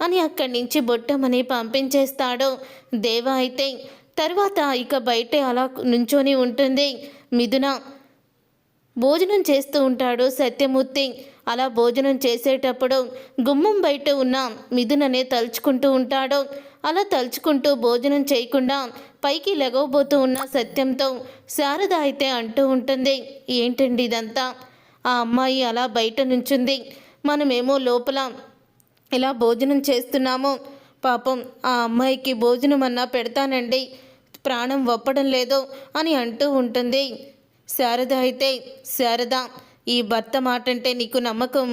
అని అక్కడి నుంచి బొట్టమని పంపించేస్తాడు. దేవ అయితే తర్వాత ఇక బయటే అలా నుంచొని ఉంటుంది. మిథున భోజనం చేస్తూ ఉంటాడు సత్యమూర్తి. అలా భోజనం చేసేటప్పుడు గుమ్మం బయట ఉన్న మిథుననే తలుచుకుంటూ ఉంటాడు. అలా తలుచుకుంటూ భోజనం చేయకుండా పైకి లెగవబోతూ ఉన్న సత్యంతో శారద అయితే అంటూ ఉంటుంది, ఏంటండి ఇదంతా? ఆ అమ్మాయి అలా బయట నుంచుంది, మనమేమో లోపల ఇలా భోజనం చేస్తున్నాము. పాపం ఆ అమ్మాయికి భోజనం అన్నా పెడతానండి, ప్రాణం ఒప్పడం లేదు అని అంటూ ఉంటుంది. శారద అయితే, శారద, ఈ భర్త మాట అంటే నీకు నమ్మకం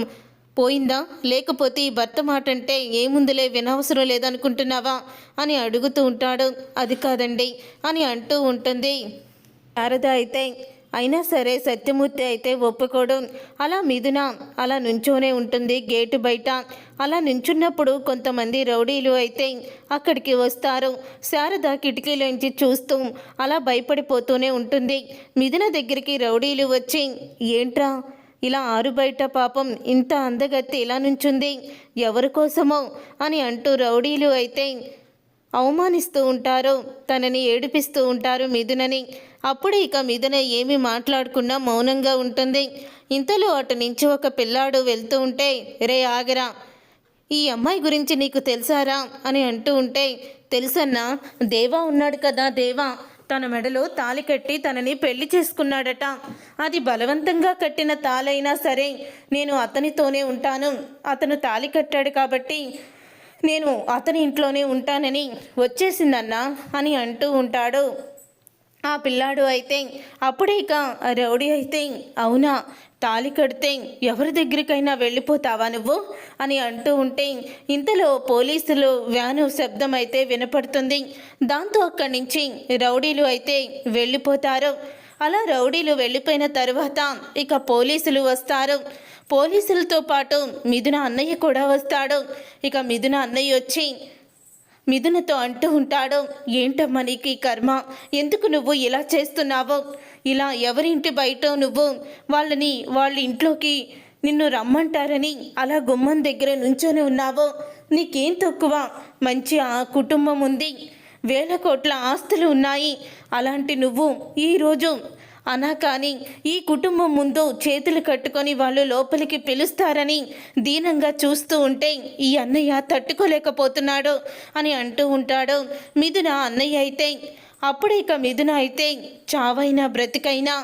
పోయిందా? లేకపోతే ఈ భర్త మాట అంటే ఏముందులే వినవసరం లేదనుకుంటున్నావా అని అడుగుతూ ఉంటాడు. అది కాదండి అని అంటూ ఉంటుంది శారద అయితే. అయినా సరే సత్యమూర్తి అయితే ఒప్పుకోడు. అలా మిథున అలా నుంచోనే ఉంటుంది గేటు బయట. అలా నుంచున్నప్పుడు కొంతమంది రౌడీలు అయితే అక్కడికి వస్తారు. శారద కిటికీలోంచి చూస్తూ అలా భయపడిపోతూనే ఉంటుంది. మిథున దగ్గరికి రౌడీలు వచ్చి, ఏంట్రా ఇలా ఆరు బయట పాపం ఇంత అందగత్తి ఇలా నుంచుంది, ఎవరి కోసమో అని అంటూ రౌడీలు అయితే అవమానిస్తూ ఉంటారు, తనని ఏడిపిస్తూ ఉంటారు మిథునని. అప్పుడు ఇక మిథున ఏమీ మాట్లాడకుండా మౌనంగా ఉంటుంది. ఇంతలో అటు నుంచి ఒక పిల్లాడు వెళ్తూ ఉంటే, రే ఆగరా, ఈ అమ్మాయి గురించి నీకు తెలుసారా అని అంటూ ఉంటే, తెలుసన్నా, దేవా ఉన్నాడు కదా, దేవా తన మెడలో తాళి కట్టి తనని పెళ్లి చేసుకున్నాడట. అది బలవంతంగా కట్టిన తాళైనా సరే నేను అతనితోనే ఉంటాను, అతను తాళి కట్టాడు కాబట్టి నేను అతని ఇంట్లోనే ఉంటానని వచ్చేసిందన్నా అని అంటూ ఉంటాడు ఆ పిల్లాడు అయితే. అప్పుడే ఇక రౌడీ అయితే, అవునా, తాళి కడితే ఎవరి దగ్గరికైనా వెళ్ళిపోతావా నువ్వు అని అంటూ ఉంటే, ఇంతలో పోలీసులు వ్యాను శబ్దం అయితే వినపడుతుంది. దాంతో అక్కడి నుంచి రౌడీలు అయితే వెళ్ళిపోతారు. అలా రౌడీలు వెళ్ళిపోయిన తరువాత ఇక పోలీసులు వస్తారు. పోలీసులతో పాటు మిథున అన్నయ్య కూడా వస్తాడు. ఇక మిథున అన్నయ్య వచ్చి మిథునతో అంటూ ఉంటాడు, ఏంటమ్మా నీకు ఈ కర్మ, ఎందుకు నువ్వు ఇలా చేస్తున్నావో, ఇలా ఎవరింటి బయట నువ్వు వాళ్ళ ఇంట్లోకి నిన్ను రమ్మంటారని అలా గుమ్మం దగ్గర నుంచొని ఉన్నావో, నీకేం తక్కువ, మంచి ఆ కుటుంబం ఉంది, వేల కోట్ల ఆస్తులు ఉన్నాయి, అలాంటి నువ్వు ఈరోజు అనా కానీ ఈ కుటుంబం ముందు చేతులు కట్టుకొని వాళ్ళు లోపలికి పిలుస్తారని దీనంగా చూస్తూ ఉంటే ఈ అన్నయ్య తట్టుకోలేకపోతున్నాడు అని అంటూ ఉంటాడు మిథున. అన్నయ్య అయితే అప్పుడు ఇక మిథున అయితే, చావైనా బ్రతికైనా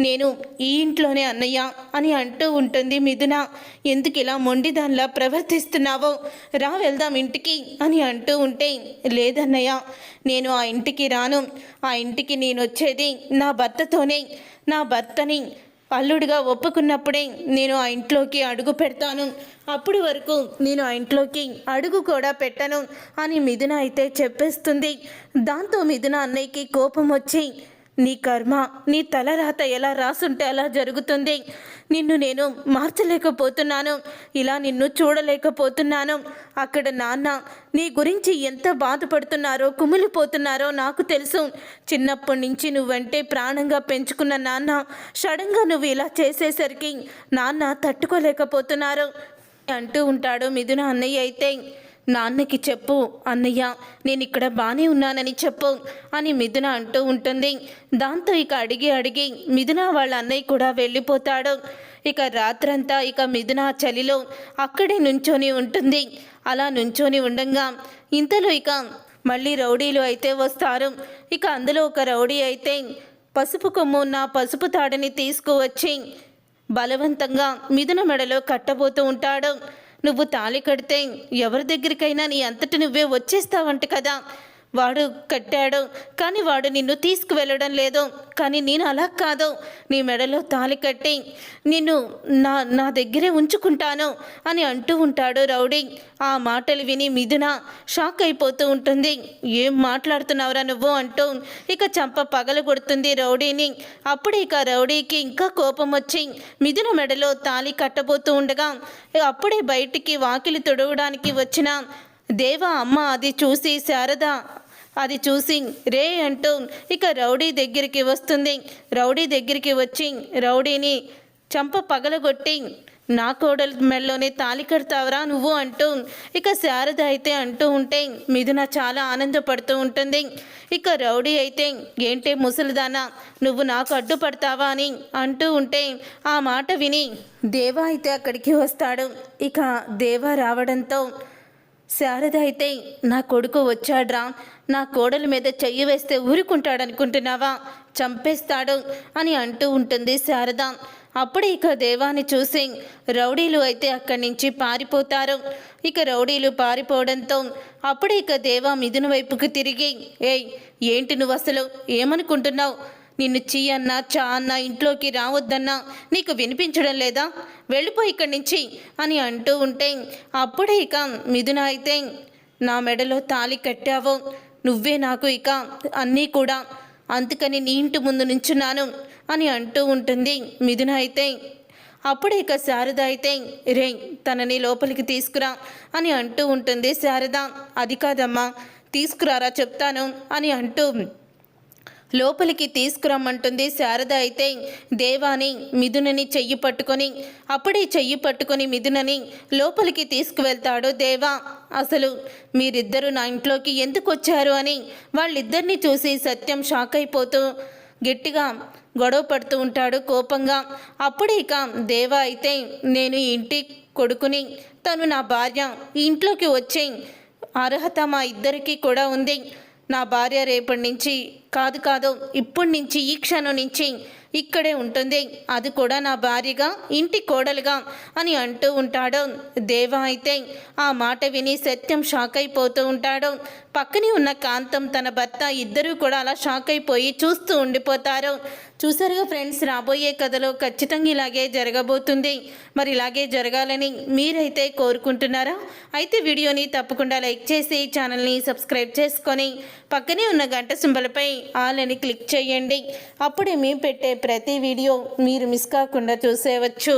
నేను ఈ ఇంట్లోనే అన్నయ్య అని అంటూ ఉంటుంది మిథున. ఎందుకు ఇలా మొండిదానిలా ప్రవర్తిస్తున్నావో, రా వెళ్దాం ఇంటికి అని అంటూ ఉంటే, లేదన్నయ్య నేను ఆ ఇంటికి రాను, ఆ ఇంటికి నేను వచ్చేది నా భర్తతోనే, నా భర్తని అల్లుడిగా ఒప్పుకున్నప్పుడే నేను ఆ ఇంట్లోకి అడుగు పెడతాను, అప్పుడు వరకు నేను ఆ ఇంట్లోకి అడుగు కూడా పెట్టను అని మిథున అయితే చెప్పేస్తుంది. దాంతో మిథున అన్నయ్యకి కోపం వచ్చి, నీ కర్మ, నీ తలరాత ఎలా రాసుంటే అలా జరుగుతుంది, నిన్ను నేను మార్చలేకపోతున్నాను, ఇలా నిన్ను చూడలేకపోతున్నాను, అక్కడ నాన్న నీ గురించి ఎంత బాధపడుతున్నారో కుమిలిపోతున్నారో నాకు తెలుసు, చిన్నప్పటి నుంచి నువ్వంటే ప్రాణంగా పెంచుకున్న నాన్న సడన్గా నువ్వు ఇలా చేసేసరికి నాన్న తట్టుకోలేకపోతున్నారు అంటూ ఉంటాడు మిథున. అన్నయ్య అయితే, నాన్నకి చెప్పు అన్నయ్య, నేను ఇక్కడ బాగానే ఉన్నానని చెప్పు అని మిథున అంటూ ఉంటుంది. దాంతో ఇక అడిగి మిథున వాళ్ళ అన్నయ్య కూడా వెళ్ళిపోతాడు. ఇక రాత్రంతా ఇక మిథున చలిలో అక్కడే నుంచొని ఉంటుంది. అలా నుంచొని ఉండగా ఇంతలో ఇక మళ్ళీ రౌడీలు అయితే వస్తారు. ఇక అందులో ఒక రౌడీ అయితే పసుపు కొమ్ము ఉన్న పసుపు తాడుని తీసుకువచ్చి బలవంతంగా మిథున మెడలో కట్టబోతూ ఉంటాడు. నువ్వు తాళి కడితే ఎవరి దగ్గరికైనా నీ అంతటి నువ్వే వచ్చేస్తావంట కదా, వాడు కట్టాడు కానీ వాడు నిన్ను తీసుకువెళ్ళడం లేదు, కానీ నేను అలా కాదు, నీ మెడలో తాళి కట్టి నిన్ను నా దగ్గరే ఉంచుకుంటాను అని అంటూ ఉంటాడు రౌడీ. ఆ మాటలు విని మిథున షాక్ అయిపోతూ ఉంటుంది. ఏం మాట్లాడుతున్నావురా నువ్వు అంటూ ఇక చంప పగలగొడుతుంది రౌడీని. అప్పుడే ఇక రౌడీకి ఇంకా కోపం వచ్చి మిథున మెడలో తాళి కట్టబోతూ ఉండగా అప్పుడే బయటికి వాకిలి తుడవడానికి వచ్చిన దేవ అమ్మ అది చూసి శారద అది చూసి రే అంటూ ఇక రౌడీ దగ్గరికి వస్తుంది. రౌడీ దగ్గరికి వచ్చి రౌడీని చంప పగలగొట్టి నా కోడలి మెడలోనే తాళి కడతావరా నువ్వు అంటూ ఇక శారద అయితే అంటూ ఉంటే మిథున చాలా ఆనందపడుతూ ఉంటుంది. ఇక రౌడీ అయితే ఏంటే ముసలిదానా నువ్వు నాకు అడ్డుపడతావా అని అంటూ ఉంటే ఆ మాట విని దేవా అయితే అక్కడికి వస్తాడు. ఇక దేవా రావడంతో శారద అయితే నా కొడుకు వచ్చాడ్రా, నా కోడలి మీద చెయ్యి వేస్తే ఊరుకుంటాడనుకుంటున్నావా, చంపేస్తాడు అని అంటూ ఉంటుంది శారద. అప్పుడే ఇక దేవాని చూసి రౌడీలు అయితే అక్కడి నుంచి పారిపోతారు. ఇక రౌడీలు పారిపోవడంతో అప్పుడే ఇక దేవా మిథున వైపుకు తిరిగి ఏయ్ ఏంటి నువ్వు అసలు ఏమనుకుంటున్నావు, నిన్ను చీ అన్నా చా అన్నా ఇంట్లోకి రావద్దన్నా నీకు వినిపించడం లేదా, వెళ్ళిపో ఇక్కడి నుంచి అని అంటూ ఉంటే అప్పుడే ఇక మిథున అయితే నా మెడలో తాళి కట్టావు నువ్వే నాకు ఇక అన్నీ కూడా, అందుకని నీ ఇంటి ముందు నుంచున్నాను అని అంటూ ఉంటుంది మిథున అయితే. అప్పుడే ఇక శారద అయితే రే తనని లోపలికి తీసుకురా అని అంటూ ఉంటుంది శారద. అది కాదమ్మా తీసుకురారా చెప్తాను అని అంటూ లోపలికి తీసుకురమ్మంటుంది శారద. అయితే దేవాని మిథునని చెయ్యి పట్టుకొని అప్పుడే చెయ్యి పట్టుకొని మిథునని లోపలికి తీసుకువెళ్తాడు దేవా. అసలు మీరిద్దరూ నా ఇంట్లోకి ఎందుకు వచ్చారు అని వాళ్ళిద్దరిని చూసి సత్యం షాక్ అయిపోతూ గట్టిగా గొడవ పడుతూ ఉంటాడు కోపంగా. అప్పుడు ఇక దేవా అయితే నేను ఇంటి కొడుకుని, తను నా భార్య, ఇంట్లోకి వచ్చే అర్హత మా ఇద్దరికీ కూడా ఉంది. నా భార్య రేపటి నుంచి కాదు ఇప్పటి నుంచి ఈ క్షణం నుంచి ఇక్కడే ఉంటుంది, అది కూడా నా భార్యగా ఇంటి కోడలుగా అని అంటూ ఉంటాడు దేవా. అయితే ఆ మాట విని సత్యం షాక్ అయిపోతూ ఉంటాడు. పక్కనే ఉన్న కాంతం తన భర్త ఇద్దరూ కూడా అలా షాక్ అయిపోయి చూస్తూ ఉండిపోతారు. చూసారుగా ఫ్రెండ్స్, రాబోయే కథలో ఖచ్చితంగా ఇలాగే జరగబోతుంది. మరి ఇలాగే జరగాలని మీరైతే కోరుకుంటున్నారా? అయితే వీడియోని తప్పకుండా లైక్ చేసి ఛానల్ని సబ్స్క్రైబ్ చేసుకొని పక్కనే ఉన్న గంట సింబల్పై ఆల్ అని క్లిక్ చేయండి. అప్పుడే మేము పెట్టే ప్రతి వీడియో మీరు మిస్ కాకుండా చూసేయవచ్చు.